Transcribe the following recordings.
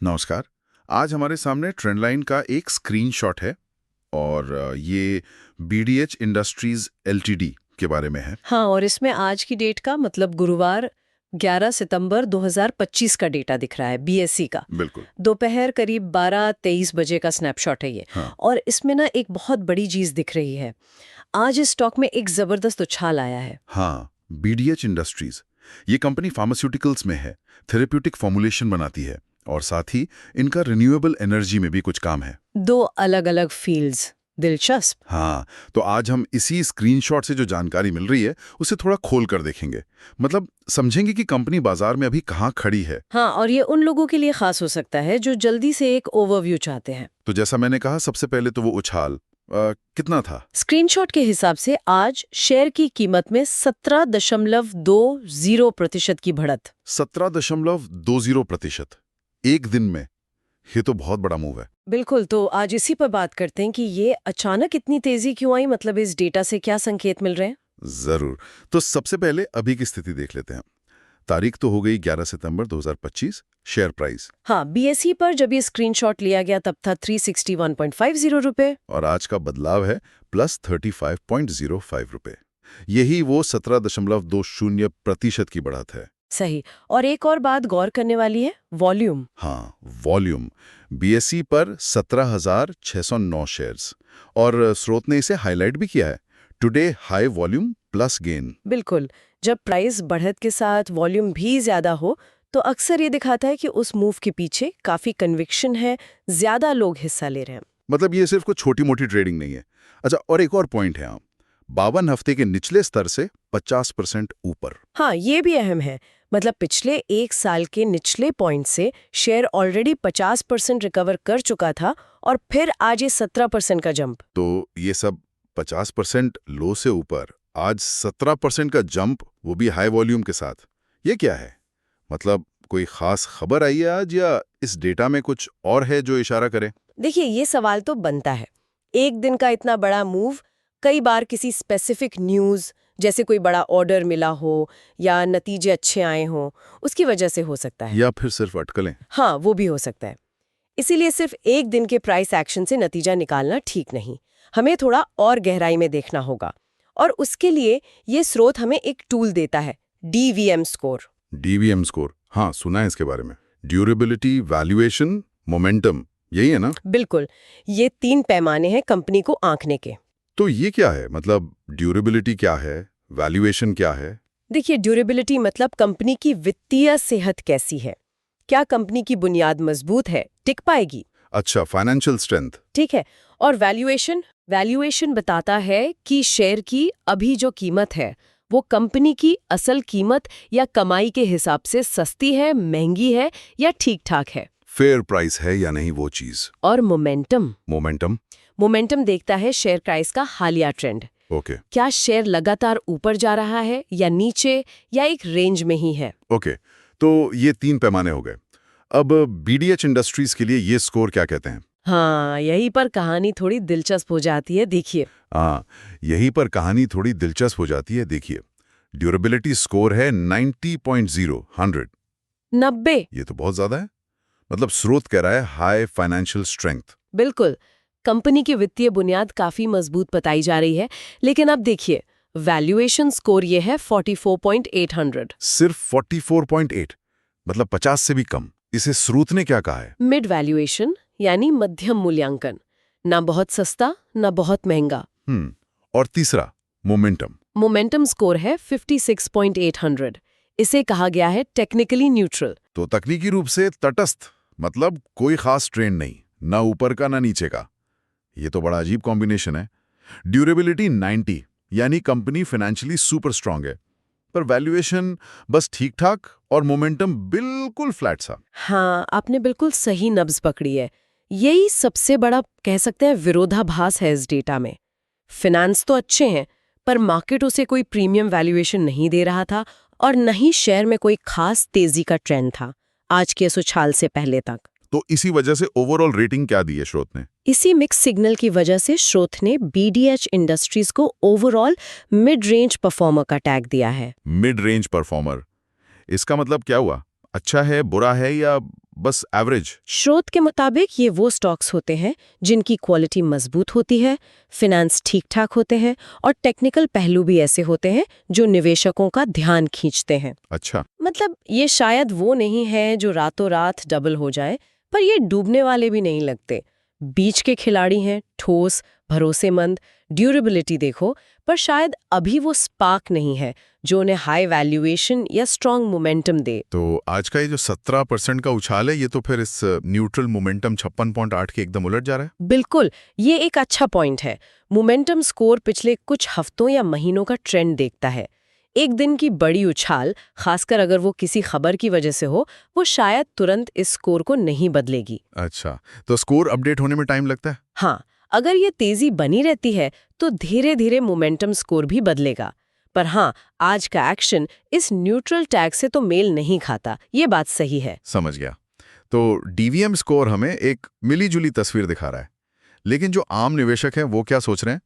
नमस्कार। आज हमारे सामने ट्रेंडलाइन का एक स्क्रीनशॉट है और ये बीडीएच इंडस्ट्रीज एलटीडी के बारे में है। हाँ, और इसमें आज की डेट का मतलब गुरुवार 11 सितंबर 2025 का डेटा दिख रहा है, बीएसई का। बिल्कुल। दोपहर करीब 12-23 बजे का स्नैपशॉट है ये। हाँ। और इसमें ना एक बहुत बड़ी चीज दिख रही है। आज इस स्टॉक में एक जबरदस्त उछाल आया है। हाँ, बीडीएच इंडस्ट्रीज ये कंपनी फार्मास्यूटिकल्स में है, थेरेप्यूटिक फॉर्मुलेशन बनाती है और साथ ही इनका रिन्यूएबल एनर्जी में भी कुछ काम है। दो अलग अलग फील्ड्स, दिलचस्प। हाँ, तो आज हम इसी स्क्रीनशॉट से जो जानकारी मिल रही है उसे थोड़ा खोल कर देखेंगे। मतलब समझेंगे कि कंपनी बाजार में अभी कहाँ खड़ी है। हाँ, और ये उन लोगों के लिए खास हो सकता है जो जल्दी से एक ओवरव्यू चाहते हैं। तो जैसा मैंने कहा, सबसे पहले तो वो उछाल कितना था? स्क्रीनशॉट के हिसाब से आज शेयर की कीमत में 17.20% की बढ़त। 17.20% एक दिन में, ये तो बहुत बड़ा मूव है। बिल्कुल, तो आज इसी पर बात करते हैं कि ये अचानक इतनी तेजी क्यों आई, मतलब इस डेटा से क्या संकेत मिल रहे हैं। जरूर। तो सबसे पहले अभी की स्थिति देख लेते हैं। तारीख तो हो गई 11 सितंबर 2025। शेयर प्राइस, हाँ, बीएसई पर जब ये स्क्रीनशॉट लिया गया तब था 361.50 रुपए। और आज का बदलाव है प्लस 35.05 रुपए। यही वो 17.20% की बढ़त है। सही। और एक और बात गौर करने वाली है, वॉल्यूम। हाँ, वॉल्यूम बीएसई पर 17,609 शेयर्स, और स्रोत ने इसे हाईलाइट भी किया है, today high volume plus gain. बिल्कुल, जब प्राइस बढ़त के साथ वॉल्यूम भी ज्यादा हो तो अक्सर ये दिखाता है कि उस मूव के पीछे काफी कन्विक्शन है, ज्यादा लोग हिस्सा ले रहे हैं। मतलब ये सिर्फ कोई छोटी मोटी ट्रेडिंग नहीं है। अच्छा, और एक और पॉइंट है, 52 हफ्ते के निचले स्तर से 50% ऊपर। हाँ, ये भी अहम है। मतलब पिछले एक साल के निचले पॉइंट से शेयर ऑलरेडी 50% रिकवर कर चुका था और फिर आज ये 17% का जंप। तो ये सब 50% लो से ऊपर, आज 17% का जंप, वो भी हाई वॉल्यूम के साथ। ये क्या है? मतलब कोई खास खबर आई है आज, या इस डेटा में कुछ और है जो इशारा करे? देखिए, ये सवाल तो बनता है। एक दिन का इतना बड़ा मूव कई बार किसी स्पेसिफिक न्यूज़, जैसे कोई बड़ा ऑर्डर मिला हो या नतीजे अच्छे आए हों, उसकी वजह से हो सकता है। या फिर सिर्फ अटकलें? हाँ, वो भी हो सकता है। इसीलिए सिर्फ एक दिन के प्राइस एक्शन से नतीजा निकालना ठीक नहीं। हमें थोड़ा और गहराई में देखना होगा। और उसके लिए ये स्रोत हमें एक टूल देता है, डीवीएम स्कोर। डीवीएम स्कोर, हाँ सुना है इसके बारे में। ड्यूरेबिलिटी, वैल्यूएशन, मोमेंटम, यही है ना? बिल्कुल, ये 3 पैमाने हैं कंपनी को आंकने के। तो ये क्या है? मतलब ड्यूरेबिलिटी क्या है, वैल्यूएशन क्या है? देखिए, ड्यूरेबिलिटी मतलब कंपनी की वित्तीय सेहत कैसी है, क्या कंपनी की बुनियाद मजबूत है, टिक पाएगी। अच्छा, फाइनेंशियल स्ट्रेंथ। ठीक है। और वैल्यूएशन, वैल्यूएशन बताता है कि शेयर की अभी जो कीमत है वो कंपनी की असल कीमत या कमाई के हिसाब से सस्ती है, महंगी है या ठीक ठाक है। फेयर प्राइस है या नहीं, वो चीज। और मोमेंटम, मोमेंटम। मोमेंटम देखता है शेयर प्राइस का हालिया ट्रेंड। ओके। क्या शेयर लगातार ऊपर जा रहा है या नीचे, या एक रेंज में ही है। ओके, तो ये 3 पैमाने हो गए। अब बीडीएच इंडस्ट्रीज के लिए ये स्कोर क्या कहते हैं? हाँ, यहीं पर कहानी थोड़ी दिलचस्प हो जाती है, देखिए। हाँ, यहीं पर कहानी थोड़ी दिलचस्प हो जाती है, देखिए। ड्यूरेबिलिटी स्कोर है 90.0, 100। 90। ये तो बहुत ज्यादा है। मतलब स्रोत कह रहा है हाई फाइनेंशियल स्ट्रेंथ। बिल्कुल, कंपनी की वित्तीय बुनियाद काफी मजबूत बताई जा रही है। लेकिन अब देखिए, वैल्यूएशन स्कोर ये है 44.800। सिर्फ 44.8, मतलब 50 से भी कम। इसे स्रोत ने क्या कहा है? मिड वैल्यूएशन, यानी मध्यम मूल्यांकन। ना बहुत सस्ता, ना बहुत महंगा। और तीसरा, मोमेंटम। मोमेंटम स्कोर है 56.800। इसे कहा गया है टेक्निकली न्यूट्रल। तो तकनीकी रूप से तटस्थ, मतलब कोई खास ट्रेंड नहीं, ना ऊपर का ना नीचे का। ये तो बड़ा अजीब कॉम्बिनेशन है। ड्यूरेबिलिटी 90, यानी कंपनी फाइनेंशियली सुपर स्ट्रांग है, पर वैल्यूएशन बस ठीक ठाक, और मोमेंटम बिल्कुल फ्लैट सा। हाँ, आपने बिल्कुल सही नब्ज पकड़ी है। यही सबसे बड़ा कह सकते हैं विरोधाभास है इस डेटा में। फिनांस तो अच्छे हैं, पर मार्केट उसे कोई प्रीमियम वैल्यूएशन नहीं दे रहा था, और न ही शेयर में कोई खास तेजी का ट्रेंड था आज के इस उछाल से पहले तक। तो इसी वजह से ओवरऑल रेटिंग क्या दी है स्रोत ने? इसी मिक्स सिग्नल की वजह से स्रोत ने बीडीएच इंडस्ट्रीज को ओवरऑल मिड रेंज परफॉर्मर का टैग दिया है। मिड रेंज परफॉर्मर, इसका मतलब क्या हुआ? अच्छा है, बुरा है, या बस एवरेज? स्रोत के मुताबिक ये वो स्टॉक्स होते हैं जिनकी क्वालिटी मजबूत होती है, फिनेंस ठीक-ठाक होते हैं और टेक्निकल पहलू भी ऐसे होते हैं जो निवेशकों का ध्यान खींचते हैं। अच्छा। मतलब ये शायद वो नहीं है जो रातों रात डबल हो जाए, पर ये डूबने वाले भी नहीं लगते। बीच के खिलाड़ी हैं, ठोस, भरोसेमंद, ड्यूरेबिलिटी देखो, पर शायद अभी वो स्पार्क नहीं है जो उन्हें हाई वैल्यूएशन या स्ट्रॉन्ग मोमेंटम दे। तो आज का ये जो 17% का उछाल है, ये तो फिर इस न्यूट्रल मोमेंटम 56.8 के एकदम उलट जा रहा है। बिल्कुल, ये एक अच्छा पॉइंट है। मोमेंटम स्कोर पिछले कुछ हफ्तों या महीनों का ट्रेंड देखता है। एक दिन की बड़ी उछाल, खासकर अगर वो किसी खबर की वजह से हो, वो शायद तुरंत इस स्कोर को नहीं बदलेगी। अच्छा, तो स्कोर अपडेट होने में टाइम लगता है? हाँ, अगर ये तेजी बनी रहती है तो धीरे धीरे मोमेंटम स्कोर भी बदलेगा। पर हाँ, आज का एक्शन इस न्यूट्रल टैग से तो मेल नहीं खाता, ये बात सही है। समझ गया। तो डीवीएम स्कोर हमें एक मिली-जुली तस्वीर दिखा रहा है। लेकिन जो आम निवेशक हैं वो क्या सोच रहे हैं?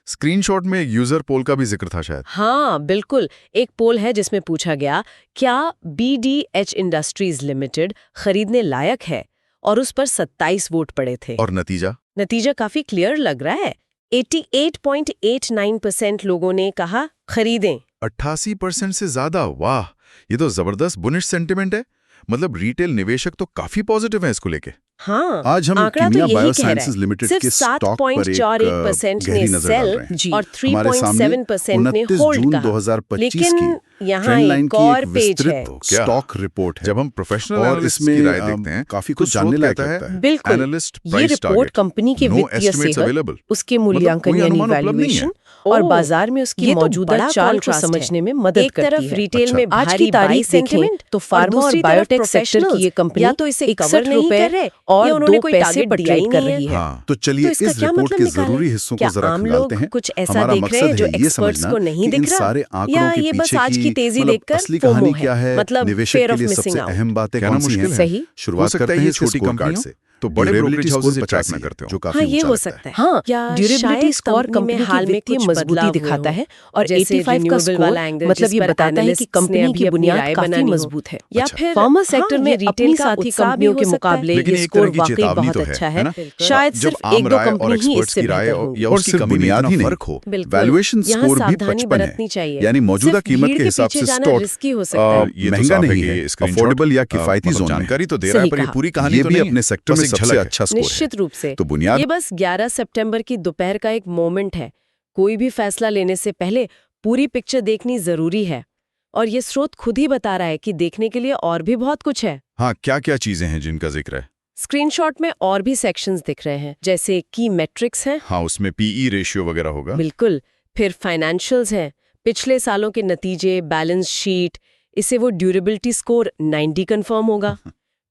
स्क्रीनशॉट में यूजर पोल का भी जिक्र था शायद। हाँ, बिल्कुल। एक पोल है जिसमें पूछा गया, क्या BDH इंडस्ट्रीज लिमिटेड खरीदने लायक है? और उस पर 27 वोट पड़े थे। और नतीजा? नतीजा काफी क्लियर लग रहा है। 88.89% लोगों ने कहा खरीदें। 88% से ज्यादा, वाह! ये तो जबरदस्त बुनिश सेंटिमेंट है। मतलब रिटेल निवेशक तो काफी पॉजिटिव है इसको लेके। हाँ, आज हम आंकड़ा कीमिया तो यही कह रहा बायोसाइंसेज है। लिमिटेड सिर्फ के स्टॉक पर एक 7.41% ने गहरी नजर डाल सेल रहे हैं। और हमारे सामने 3.7% ने 29 होल्ड जून कहा। 2025 लेकिन की यहाँ ट्रेंड लाइन एक की और एक पेज विस्तृत है। स्टॉक रिपोर्ट है। जब हम प्रोफेशनल और एनालिस्ट इसमें की राय देखते हैं, काफी तो कुछ जानने स्रोत लायक कहता लगता है। बिल्कुल, एनालिस्ट ये प्राइस रिपोर्ट टारगेट, कंपनी के नो वित्तीय एस्टिमेट्स सेहत, अवेलेबल। उसके मतलब मूल्यांकन कोई यानी अनुमान उपलब्ध नहीं है। वैल्यूएशन और बाजार में उसकी मौजूदा चाल को समझने में मदद एक करती तरफ है। रिटेल अच्छा। में आज भारी की तारीख देखें सेंटिमेंट तो फार्मा और बायोटेक सेक्टर की ये कंपनी या तो इसे कवर 61 नहीं रुपए कर रहे और या उन्होंने 2 कोई पैसे टारगेट पर दिया ही ट्रेड कर नहीं है। रही है। हाँ, तो चलिए तो इसका इस क्या रिपोर्ट मतलब के निकालें? जरूरी हिस्सों क्या को जरा आम खंगालते लोग हैं। कुछ ऐसा हमारा देख रहे हैं मकसद जो है ये एक्सपर्ट्स समझना को नहीं कि दिख इन रहा, सारे आंकड़ों या के ये बस पीछे आज की तेजी देखकर असली फोमो कहानी है, क्या है, मतलब निवेशक fear के of लिए missing सबसे out। अहम बातें कहना कौन सी मुश्किल हैं। है। सही। हो शुरुआत सकता करते है हैं ये इस छोटी स्कोर कार्ड कंपनियों से। तो बड़े Durability ब्रोकरेज score हाउसेस से 50 ट्रैक ना है, करते जो हो। काफी हाँ, ये ऊंचा हो लगता सकता है। है। हाँ, या ड्यूरेबिलिटी शायद स्कोर कंपनी में कंपनी की हाल में वित्तीय कुछ मजबूती बदलाव हुए दिखाता हों। है और जैसे 85 का renewable स्कोर वाला angle मतलब जिस ये पर बताता है कि analysts ने कंपनी अभी की अपनी बुनियाद राय काफी बनानी हो। मजबूत है। या अच्छा। फिर फार्मा हाँ, सेक्टर ये में रिटेल अपनी का साथी उत्साह भी कंपनियों हो के सकता है। मुकाबले लेकिन ये एक स्कोर तरह की वाकई चेतावनी बहुत तो है, अच्छा है है। ना? शायद जब सिर्फ आम एक दो राय और कंपनी ही एक्सपर्ट्स इससे की राय बेहतर होंगी। या और उसकी सिर्फ कमी में बुनियाद इतना ही नहीं, फर्क हो। बिल्कुल। वैल्यूएशन यहाँ स्कोर भी सावधानी 55 बरतनी है, चाहिए। यानी मौजूदा सिर्फ कीमत भीड़ के के हिसाब पीछे से जाना स्टॉक रिस्की हो सकता है। ये तो महंगा साफ है नहीं कि है, ये screenshot, अफोर्डेबल या किफायती मतलब जोन में जानकारी है। तो दे रहा है, सही पर ये कहा। पूरी कहानी ये तो भी नहीं है। अपने सेक्टर बस में एक सबसे झलक है। अच्छा स्कोर है। निश्चित रूप से। तो बुनियाद ये बस 11 सितंबर की दोपहर का एक मोमेंट है। कोई भी फैसला लेने से पहले पूरी पिक्चर देखनी जरूरी है। और ये स्रोत खुद ही बता रहा है कि देखने के लिए और भी बहुत कुछ है। हाँ, क्या-क्या चीजें हैं जिनका जिक्र है? स्क्रीनशॉट में और भी सेक्शंस दिख रहे हैं, जैसे की मैट्रिक्स हैं। हाँ, उसमें पीई रेशियो वगैरह होगा। बिल्कुल। फिर फाइनेंशियल्स हैं, पिछले सालों के नतीजे, बैलेंस शीट, इसे वो ड्यूरेबिलिटी स्कोर 90 कंफर्म होगा।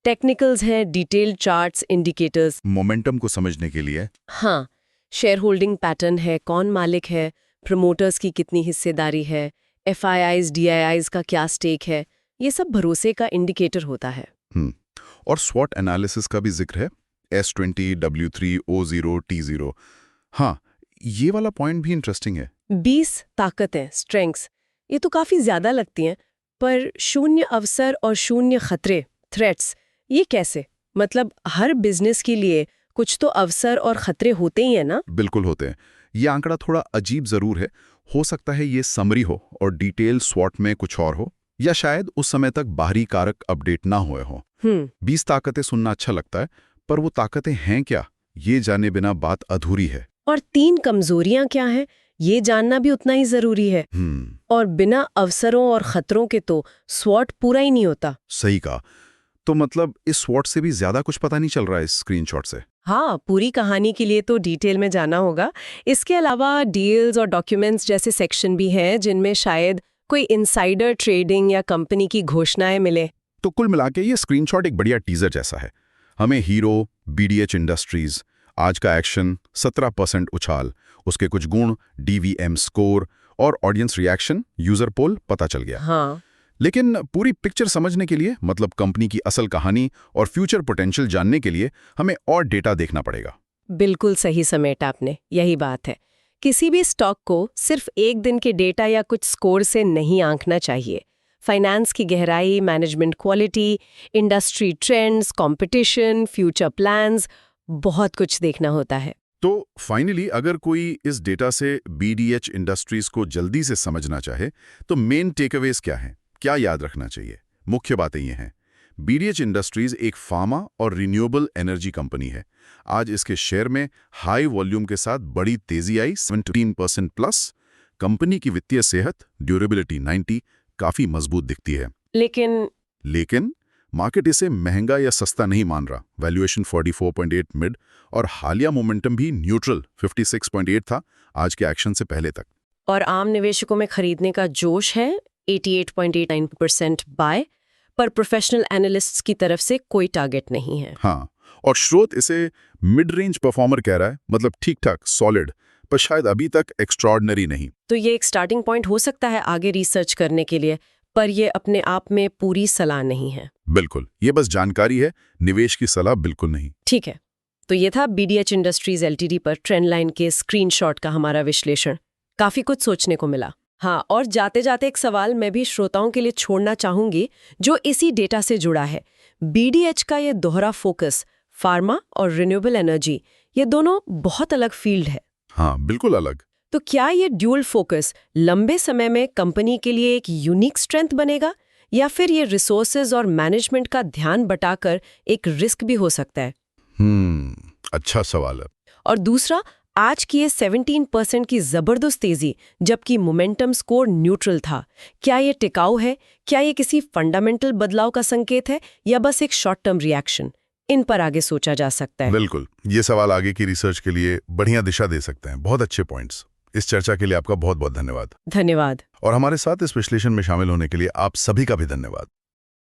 टेक्निकल्स हैं, डिटेल्ड चार्ट्स, इंडिकेटर्स। मोमेंटम को समझने के लिए हाँ, शेयर होल्डिंग पैटर्न है, कौन मालिक है, प्रमोटर्स की कितनी हिस्सेदारी है, FIIs, DIIs का क्या स्टेक है, ये सब भरोसे का इंडिकेटर होता है। और स्वॉट एनालिसिस का भी जिक्र है, S20, W3, O0, T0। हाँ, ये वाला पॉइंट भी इंटरेस्टिंग है। 20 ताकतें, स्ट्रेंग्स, ये तो काफी ज्यादा लगती हैं, पर शून्य अवसर और शून्य खतरे, थ्रेट्स, ये कैसे? मतलब हर बिजनेस के लिए कुछ तो अवसर और खतरे होते ही हैं ना? बिल्कुल होते हैं। ये आंकड़ा थोड़ा अजीब जरूर है। हो सकता है ये समरी हो और डिटेल स्वॉट में कुछ और हो, या शायद उस समय तक बाहरी कारक अपडेट ना हुए हों। 20 ताकतें सुनना अच्छा लगता है, पर वो ताकतें हैं क्या, ये जाने बिना बात अधूरी है। और 3 कमजोरियां क्या हैं, ये जानना भी उतना ही जरूरी है। और बिना अवसरों और खतरों के तो स्वॉट पूरा ही नहीं होता। सही कहा। तो मतलब इस स्वॉट से भी ज्यादा कुछ पता नहीं चल रहा है इस स्क्रीनशॉट से। हाँ, पूरी कहानी के लिए तो डिटेल में जाना होगा। इसके अलावा डील्स और डॉक्यूमेंट्स जैसे सेक्शन भी हैं जिनमें शायद कोई इनसाइडर ट्रेडिंग या कंपनी की घोषणाएं मिले। तो कुल मिलाके ये स्क्रीनशॉट एक बढ़िया टीजर जैसा है। हमें हीरो, BDH इंडस्ट्रीज, आज का एक्शन, 17% उछाल, उसके कुछ गुण, DVM स्कोर और ऑडियंस रिएक्शन, यूजर पोल पता चल गया। हाँ, लेकिन पूरी पिक्चर समझने के लिए, मतलब कंपनी की असल कहानी और फ्यूचर पोटेंशियल जानने के लिए हमें और डेटा देखना पड़ेगा। बिल्कुल सही समेटा आपने, यही बात है। किसी भी स्टॉक को सिर्फ एक दिन के डेटा या कुछ स्कोर से नहीं आंकना चाहिए। फाइनेंस की गहराई, management quality, industry trends, competition, future plans, बहुत कुछ देखना होता है। तो फाइनली अगर कोई इस डेटा से BDH इंडस्ट्रीज को जल्दी से समझना चाहे तो मेन टेकअवेज क्या हैं? क्या याद रखना चाहिए? मुख्य बातें ये हैं। BDH इंडस्ट्रीज एक फार्मा और रिन्यूएबल एनर्जी कंपनी है। आज इसके शेयर में हाई वॉल्यूम के साथ बड़ी तेजी आई, 17% प्लस। कंपनी की वित्तीय सेहत, ड्यूरेबिलिटी 90, काफी मजबूत दिखती है। लेकिन मार्केट इसे महंगा या सस्ता नहीं मान रहा। वैल्यूएशन 44.8 मिड और हालिया मोमेंटम भी न्यूट्रल 56.8 था आज के एक्शन से पहले तक। और आम निवेशकों में खरीदने का जोश है, 88.89% बाय, पर प्रोफेशनल एनालिस्ट्स की तरफ से कोई टारगेट नहीं है। हाँ, और स्रोत इसे मिड रेंज परफॉर्मर कह रहा है, मतलब ठीक ठाक, सॉलिड, पर शायद अभी तक एक्स्ट्रॉर्डिनरी नहीं। तो ये एक स्टार्टिंग पॉइंट हो सकता है आगे रिसर्च करने के लिए, पर ये अपने आप में पूरी सलाह नहीं है। बिल्कुल, ये बस जानकारी है, निवेश की सलाह बिल्कुल नहीं। ठीक है, तो ये था BDH इंडस्ट्रीज LTD पर ट्रेंड लाइन के स्क्रीनशॉट का हमारा विश्लेषण। काफी कुछ सोचने को मिला। हाँ, और जाते जाते एक सवाल मैं भी श्रोताओं के लिए छोड़ना चाहूंगी जो इसी डेटा से जुड़ा है। BDH का ये दोहरा फोकस, फार्मा और रिन्यूएबल एनर्जी, ये दोनों बहुत अलग फील्ड है। हाँ, बिल्कुल अलग। तो क्या ये ड्यूल फोकस लंबे समय में कंपनी के लिए एक यूनिक स्ट्रेंथ बनेगा, या फिर ये रिसोर्सेज और मैनेजमेंट का ध्यान बटाकर एक रिस्क भी हो सकता है? अच्छा सवाल है। और दूसरा, आज की ये 17% की जबरदस्त तेजी, जबकि मोमेंटम स्कोर न्यूट्रल था, क्या ये टिकाऊ है? क्या ये किसी फंडामेंटल बदलाव का संकेत है, या बस एक शॉर्ट टर्म रिएक्शन? इन पर आगे सोचा जा सकता है। बिल्कुल, ये सवाल आगे की रिसर्च के लिए बढ़िया दिशा दे सकते हैं। बहुत अच्छे पॉइंट्स। इस चर्चा के लिए आपका बहुत बहुत धन्यवाद। धन्यवाद। और हमारे साथ इस विश्लेषण में शामिल होने के लिए आप सभी का भी धन्यवाद।